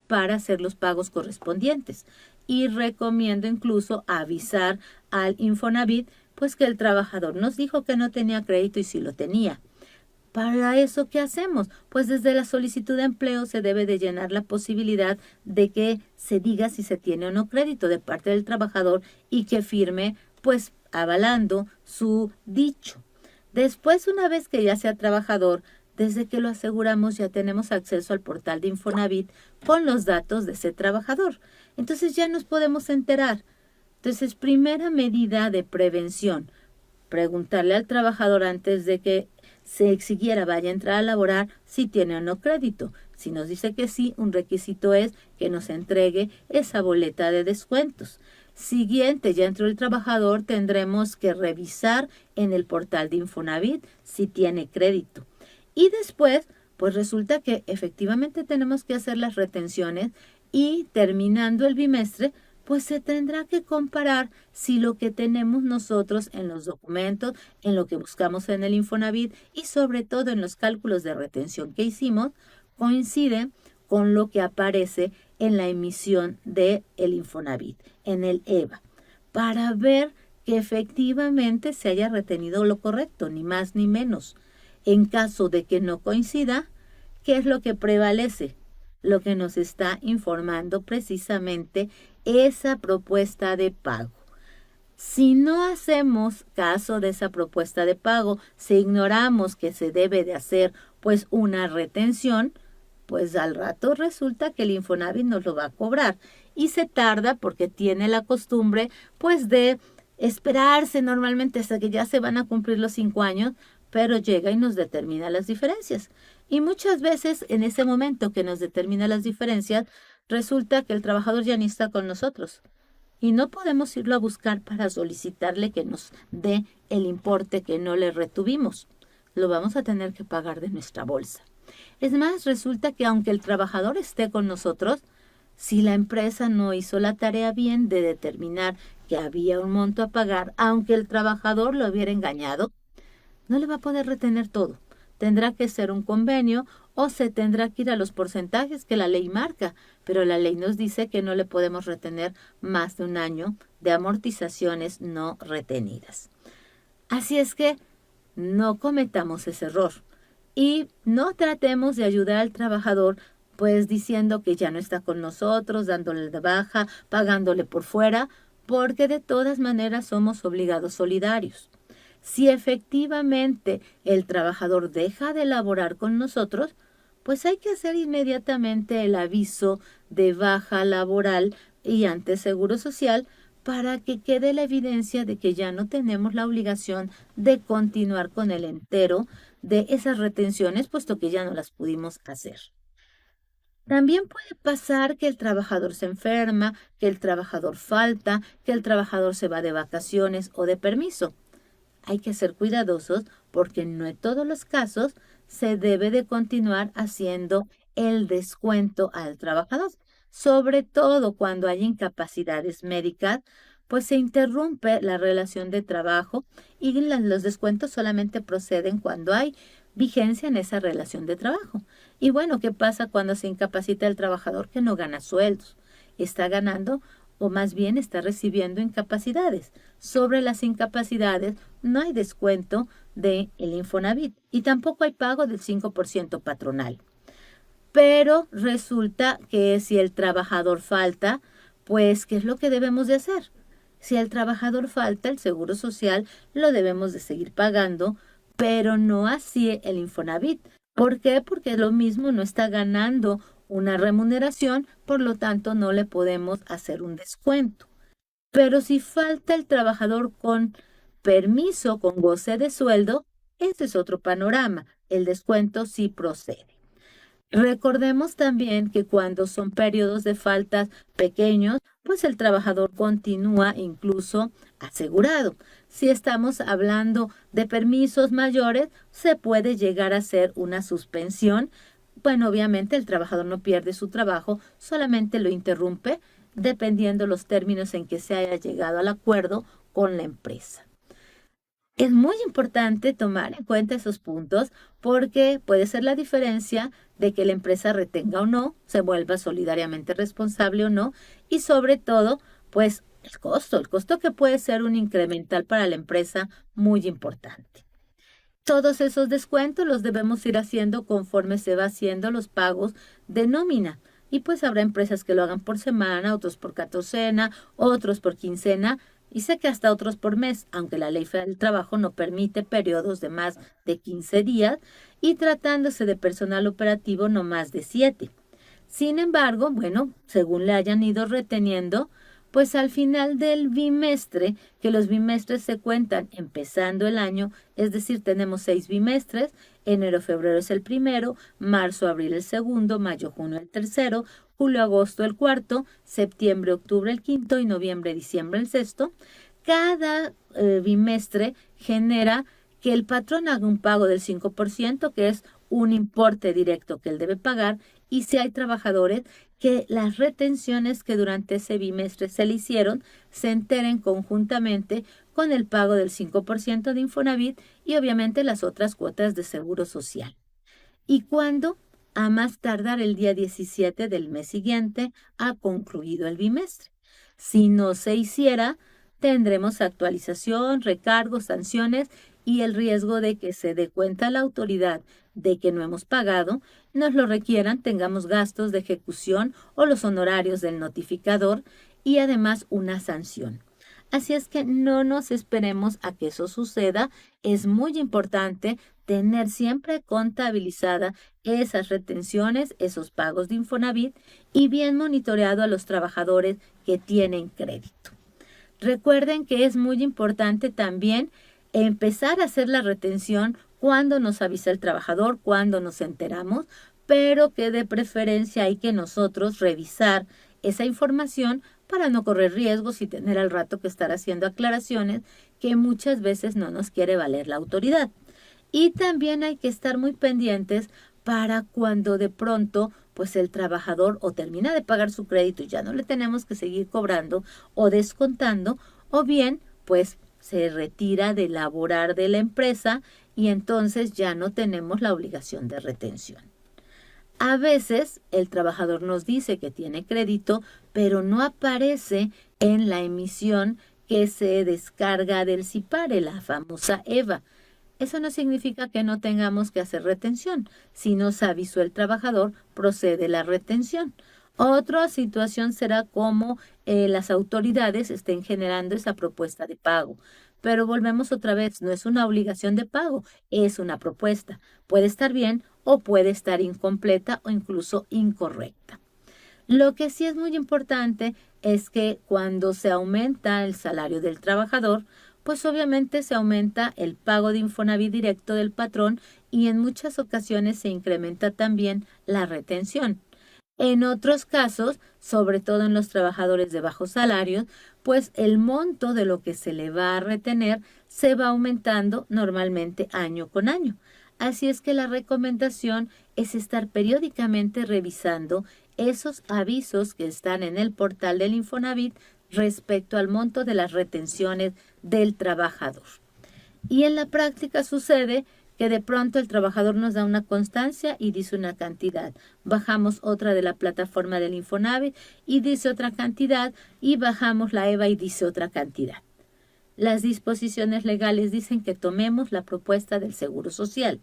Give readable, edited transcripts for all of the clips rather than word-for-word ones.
para hacer los pagos correspondientes. Y recomiendo incluso avisar al Infonavit, pues que el trabajador nos dijo que no tenía crédito y sí lo tenía. Para eso, ¿qué hacemos? Pues desde la solicitud de empleo se debe de llenar la posibilidad de que se diga si se tiene o no crédito de parte del trabajador y que firme, pues avalando su dicho. Después, una vez que ya sea trabajador, desde que lo aseguramos ya tenemos acceso al portal de Infonavit con los datos de ese trabajador. Entonces ya nos podemos enterar. Entonces, primera medida de prevención, preguntarle al trabajador antes de que se exigiera vaya a entrar a laborar si tiene o no crédito. Si nos dice que sí, un requisito es que nos entregue esa boleta de descuentos. Siguiente, ya entró el trabajador, tendremos que revisar en el portal de Infonavit si tiene crédito. Y después, pues resulta que efectivamente tenemos que hacer las retenciones y terminando el bimestre, pues se tendrá que comparar si lo que tenemos nosotros en los documentos, en lo que buscamos en el Infonavit y sobre todo en los cálculos de retención que hicimos, coincide con lo que aparece en la emisión del Infonavit, en el EVA, para ver que efectivamente se haya retenido lo correcto, ni más ni menos. En caso de que no coincida, ¿qué es lo que prevalece? Lo que nos está informando precisamente esa propuesta de pago. Si no hacemos caso de esa propuesta de pago, si ignoramos que se debe de hacer pues una retención, pues al rato resulta que el Infonavit nos lo va a cobrar y se tarda porque tiene la costumbre pues de esperarse normalmente hasta que ya se van a cumplir los 5 años, pero llega y nos determina las diferencias. Y muchas veces en ese momento que nos determina las diferencias, resulta que el trabajador ya ni está con nosotros. Y no podemos irlo a buscar para solicitarle que nos dé el importe que no le retuvimos. Lo vamos a tener que pagar de nuestra bolsa. Es más, resulta que aunque el trabajador esté con nosotros, si la empresa no hizo la tarea bien de determinar que había un monto a pagar, aunque el trabajador lo hubiera engañado, no le va a poder retener todo. Tendrá que ser un convenio o se tendrá que ir a los porcentajes que la ley marca, pero la ley nos dice que no le podemos retener más de un año de amortizaciones no retenidas. Así es que no cometamos ese error y no tratemos de ayudar al trabajador pues diciendo que ya no está con nosotros, dándole de baja, pagándole por fuera, porque de todas maneras somos obligados solidarios. Si efectivamente el trabajador deja de laborar con nosotros, pues hay que hacer inmediatamente el aviso de baja laboral y ante Seguro Social para que quede la evidencia de que ya no tenemos la obligación de continuar con el entero de esas retenciones, puesto que ya no las pudimos hacer. También puede pasar que el trabajador se enferma, que el trabajador falta, que el trabajador se va de vacaciones o de permiso. Hay que ser cuidadosos porque no en todos los casos se debe de continuar haciendo el descuento al trabajador. Sobre todo cuando hay incapacidades médicas, pues se interrumpe la relación de trabajo y los descuentos solamente proceden cuando hay vigencia en esa relación de trabajo. Y bueno, ¿qué pasa cuando se incapacita el trabajador que no gana sueldos? Está ganando o más bien está recibiendo incapacidades. Sobre las incapacidades no hay descuento del Infonavit y tampoco hay pago del 5% patronal. Pero resulta que si el trabajador falta, pues ¿qué es lo que debemos de hacer? Si el trabajador falta, el Seguro Social lo debemos de seguir pagando, pero no así el Infonavit. ¿Por qué? Porque lo mismo no está ganando una remuneración, por lo tanto no le podemos hacer un descuento. Pero si falta el trabajador con permiso, con goce de sueldo, ese es otro panorama. El descuento sí procede. Recordemos también que cuando son periodos de faltas pequeños, pues el trabajador continúa incluso asegurado. Si estamos hablando de permisos mayores, se puede llegar a hacer una suspensión. Bueno, obviamente el trabajador no pierde su trabajo, solamente lo interrumpe dependiendo los términos en que se haya llegado al acuerdo con la empresa. Es muy importante tomar en cuenta esos puntos porque puede ser la diferencia de que la empresa retenga o no, se vuelva solidariamente responsable o no, y sobre todo, pues el costo que puede ser un incremental para la empresa muy importante. Todos esos descuentos los debemos ir haciendo conforme se va haciendo los pagos de nómina. Y pues habrá empresas que lo hagan por semana, otros por catorcena, otros por quincena, y sé que hasta otros por mes, aunque la Ley Federal del Trabajo no permite periodos de más de 15 días y tratándose de personal operativo no más de 7. Sin embargo, bueno, según le hayan ido reteniendo, pues al final del bimestre, que los bimestres se cuentan empezando el año, es decir, tenemos 6 bimestres, enero, febrero es el primero, marzo, abril el segundo, mayo, junio el tercero, julio, agosto el cuarto, septiembre, octubre el quinto y noviembre, diciembre el sexto. Cada bimestre genera que el patrón haga un pago del 5%, que es un importe directo que él debe pagar, y si hay trabajadores que las retenciones que durante ese bimestre se le hicieron se enteren conjuntamente con el pago del 5% de Infonavit y obviamente las otras cuotas de seguro social. ¿Y cuándo? A más tardar el día 17 del mes siguiente ha concluido el bimestre. Si no se hiciera, tendremos actualización, recargos, sanciones y el riesgo de que se dé cuenta la autoridad de que no hemos pagado, nos lo requieran, tengamos gastos de ejecución o los honorarios del notificador y además una sanción. Así es que no nos esperemos a que eso suceda. Es muy importante tener siempre contabilizada esas retenciones, esos pagos de Infonavit y bien monitoreado a los trabajadores que tienen crédito. Recuerden que es muy importante también empezar a hacer la retención cuando nos avisa el trabajador, cuando nos enteramos, pero que de preferencia hay que nosotros revisar esa información para no correr riesgos y tener al rato que estar haciendo aclaraciones que muchas veces no nos quiere valer la autoridad. Y también hay que estar muy pendientes para cuando de pronto pues el trabajador o termina de pagar su crédito y ya no le tenemos que seguir cobrando o descontando, o bien pues se retira de laborar de la empresa y entonces ya no tenemos la obligación de retención. A veces el trabajador nos dice que tiene crédito, pero no aparece en la emisión que se descarga del CIPARE, la famosa EVA. Eso no significa que no tengamos que hacer retención. Si nos avisó el trabajador, procede la retención. Otra situación será cómo las autoridades estén generando esa propuesta de pago. Pero volvemos otra vez, no es una obligación de pago, es una propuesta. Puede estar bien o puede estar incompleta o incluso incorrecta. Lo que sí es muy importante es que cuando se aumenta el salario del trabajador, pues obviamente se aumenta el pago de Infonavit directo del patrón y en muchas ocasiones se incrementa también la retención. En otros casos, sobre todo en los trabajadores de bajos salarios, pues el monto de lo que se le va a retener se va aumentando normalmente año con año. Así es que la recomendación es estar periódicamente revisando esos avisos que están en el portal del Infonavit respecto al monto de las retenciones del trabajador. Y en la práctica sucede que de pronto el trabajador nos da una constancia y dice una cantidad. Bajamos otra de la plataforma del Infonavit y dice otra cantidad y bajamos la EVA y dice otra cantidad. Las disposiciones legales dicen que tomemos la propuesta del Seguro Social.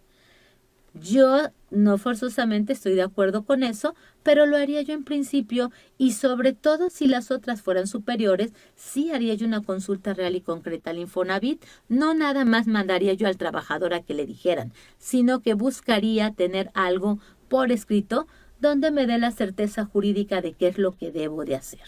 Yo no forzosamente estoy de acuerdo con eso, pero lo haría yo en principio y sobre todo si las otras fueran superiores, sí haría yo una consulta real y concreta al Infonavit, no nada más mandaría yo al trabajador a que le dijeran, sino que buscaría tener algo por escrito donde me dé la certeza jurídica de qué es lo que debo de hacer.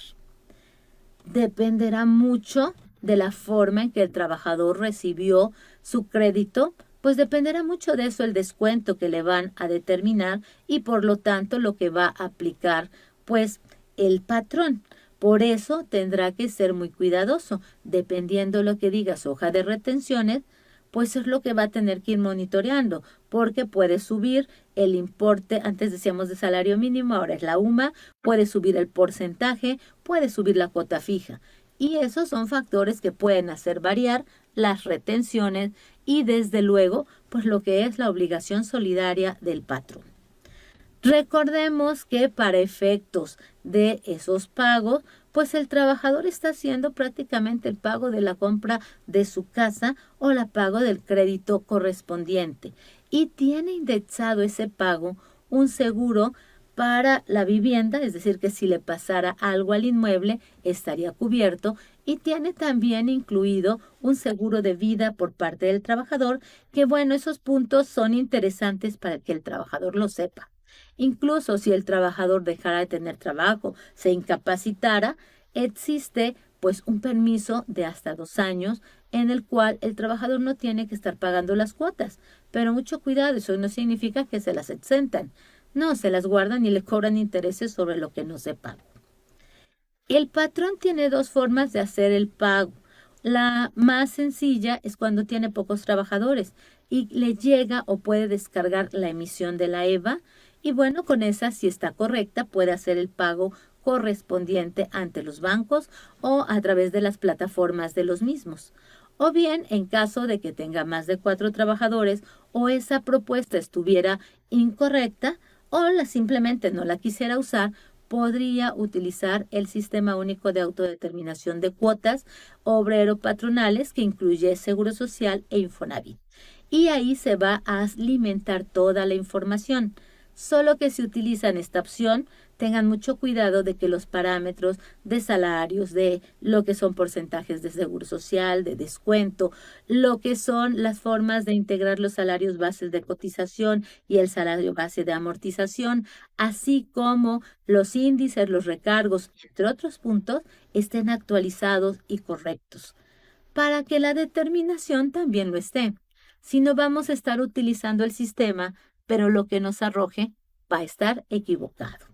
Dependerá mucho de la forma en que el trabajador recibió su crédito, pues dependerá mucho de eso el descuento que le van a determinar y por lo tanto lo que va a aplicar pues el patrón. Por eso tendrá que ser muy cuidadoso, dependiendo lo que diga su hoja de retenciones, pues es lo que va a tener que ir monitoreando, porque puede subir el importe, antes decíamos de salario mínimo, ahora es la UMA, puede subir el porcentaje, puede subir la cuota fija. Y esos son factores que pueden hacer variar las retenciones y desde luego pues lo que es la obligación solidaria del patrón. Recordemos que para efectos de esos pagos, pues el trabajador está haciendo prácticamente el pago de la compra de su casa o el pago del crédito correspondiente y tiene indexado ese pago un seguro para la vivienda, es decir, que si le pasara algo al inmueble estaría cubierto y tiene también incluido un seguro de vida por parte del trabajador, que bueno, esos puntos son interesantes para que el trabajador lo sepa. Incluso si el trabajador dejara de tener trabajo, se incapacitara, existe pues un permiso de hasta 2 años en el cual el trabajador no tiene que estar pagando las cuotas. Pero mucho cuidado, eso no significa que se las exentan. No, se las guardan y le cobran intereses sobre lo que no se paga. El patrón tiene 2 formas de hacer el pago. La más sencilla es cuando tiene pocos trabajadores y le llega o puede descargar la emisión de la EVA y bueno, con esa, si está correcta, puede hacer el pago correspondiente ante los bancos o a través de las plataformas de los mismos. O bien, en caso de que tenga más de 4 trabajadores o esa propuesta estuviera incorrecta o simplemente no la quisiera usar, podría utilizar el Sistema Único de Autodeterminación de Cuotas obrero-patronales que incluye Seguro Social e Infonavit. Y ahí se va a alimentar toda la información. Solo que si utilizan esta opción, tengan mucho cuidado de que los parámetros de salarios, de lo que son porcentajes de seguro social, de descuento, lo que son las formas de integrar los salarios bases de cotización y el salario base de amortización, así como los índices, los recargos, entre otros puntos, estén actualizados y correctos, para que la determinación también lo esté. Si no vamos a estar utilizando el sistema, pero lo que nos arroje va a estar equivocado.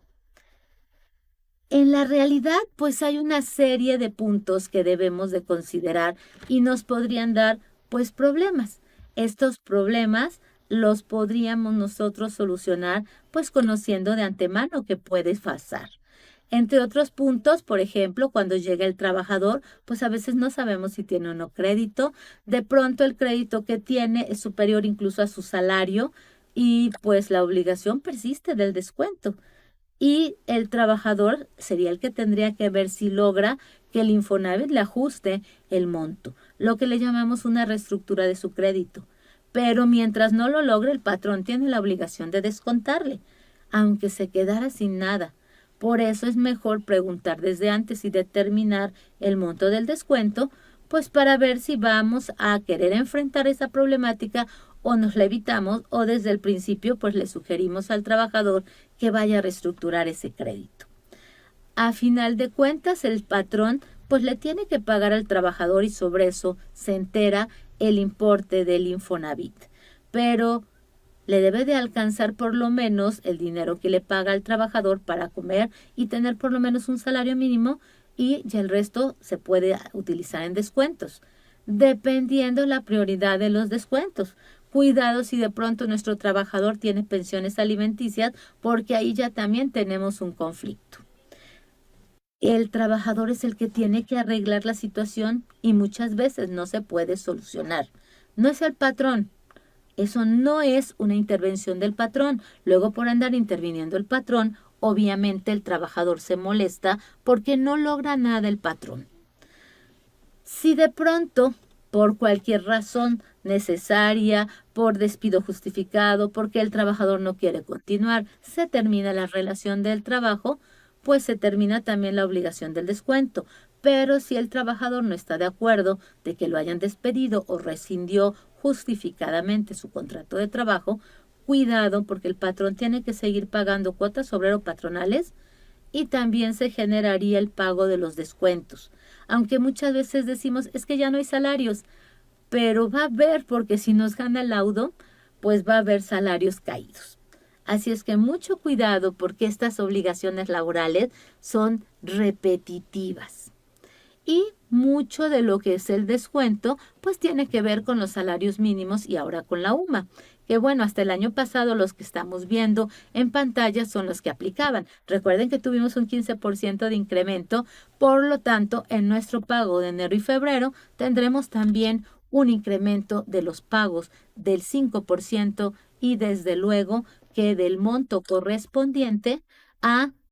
En la realidad, pues hay una serie de puntos que debemos de considerar y nos podrían dar, pues, problemas. Estos problemas los podríamos nosotros solucionar, pues, conociendo de antemano qué puede pasar. Entre otros puntos, por ejemplo, cuando llega el trabajador, pues a veces no sabemos si tiene o no crédito. De pronto el crédito que tiene es superior incluso a su salario y pues la obligación persiste del descuento. Y el trabajador sería el que tendría que ver si logra que el Infonavit le ajuste el monto, lo que le llamamos una reestructura de su crédito. Pero mientras no lo logre, el patrón tiene la obligación de descontarle, aunque se quedara sin nada. Por eso es mejor preguntar desde antes y determinar el monto del descuento, pues para ver si vamos a querer enfrentar esa problemática o nos la evitamos o desde el principio pues le sugerimos al trabajador que vaya a reestructurar ese crédito. A final de cuentas el patrón pues le tiene que pagar al trabajador y sobre eso se entera el importe del Infonavit, pero le debe de alcanzar por lo menos el dinero que le paga al trabajador para comer y tener por lo menos un salario mínimo y ya el resto se puede utilizar en descuentos, dependiendo la prioridad de los descuentos. Cuidado si de pronto nuestro trabajador tiene pensiones alimenticias, porque ahí ya también tenemos un conflicto. El trabajador es el que tiene que arreglar la situación y muchas veces no se puede solucionar. No es el patrón. Eso no es una intervención del patrón. Luego por andar interviniendo el patrón, obviamente el trabajador se molesta porque no logra nada el patrón. Si de pronto, por cualquier razón necesaria, por despido justificado, porque el trabajador no quiere continuar, se termina la relación del trabajo, pues se termina también la obligación del descuento. Pero si el trabajador no está de acuerdo de que lo hayan despedido o rescindió justificadamente su contrato de trabajo, cuidado porque el patrón tiene que seguir pagando cuotas obrero-patronales y también se generaría el pago de los descuentos. Aunque muchas veces decimos, es que ya no hay salarios, pero va a haber, porque si nos gana el laudo, pues va a haber salarios caídos. Así es que mucho cuidado porque estas obligaciones laborales son repetitivas. Y mucho de lo que es el descuento, pues tiene que ver con los salarios mínimos y ahora con la UMA, que bueno, hasta el año pasado los que estamos viendo en pantalla son los que aplicaban. Recuerden que tuvimos un 15% de incremento, por lo tanto, en nuestro pago de enero y febrero tendremos también un incremento de los pagos del 5% y desde luego que del monto correspondiente a